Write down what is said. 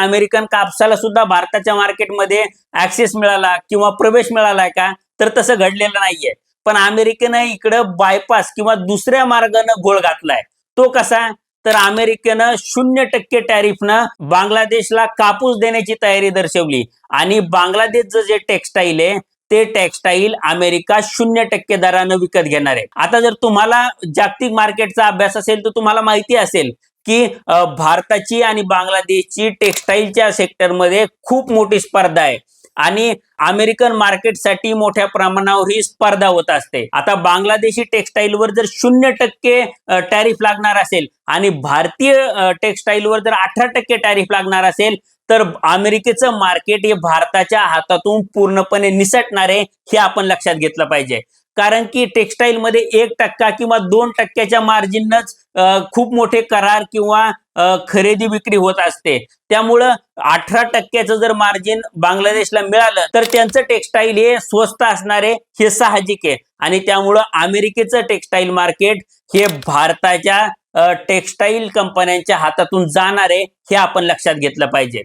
American कापसाला सुद्धा भारताच्या मार्केटमध्ये ऍक्सेस मिळाला किंवा प्रवेश मिळालाय का? तर तसं घडलेलं नाहीये. पण अमेरिकेनं इकडं बायपास किंवा दुसऱ्या मार्गानं घोळ घातलाय. तो कसा? तर अमेरिकेनं 0% टॅरिफनं बांगलादेशला कापूस देण्याची तयारी दर्शवली आणि बांगलादेशचं जे टेक्सटाईल आहे ते टेक्सटाईल अमेरिका 0% दरानं विकत घेणार आहे. आता जर तुम्हाला जागतिक मार्केटचा अभ्यास असेल तर तुम्हाला माहिती असेल की भारताची आणि बांगलादेशची टेक्सटाईलच्या सेक्टरमध्ये खूप मोठी स्पर्धा आहे आणि अमेरिकन मार्केटसाठी मोठ्या प्रमाणावर ही स्पर्धा होत असते. आता बांगलादेशी टेक्सटाईलवर जर 0% टॅरिफ लागणार असेल आणि भारतीय टेक्सटाईलवर जर 18% टॅरिफ लागणार असेल तर अमेरिकेचं मार्केट हे भारताच्या हातातून पूर्णपणे निसटणार आहे, हे आपण लक्षात घेतलं पाहिजे. कारण की टेक्सटाईल मध्ये 1% किंवा 2%च्या मार्जिनच खूप मोठे करार किंवा खरेदी विक्री होत असते. त्यामुळं 18%चं जर मार्जिन बांगलादेशला मिळालं तर त्यांचं टेक्सटाईल हे स्वस्त असणार आहे, हे साहजिक आहे. आणि त्यामुळं अमेरिकेचं टेक्सटाईल मार्केट हे भारताच्या टेक्सटाईल कंपन्यांच्या हातातून जाणार आहे, हे आपण लक्षात घेतलं पाहिजे.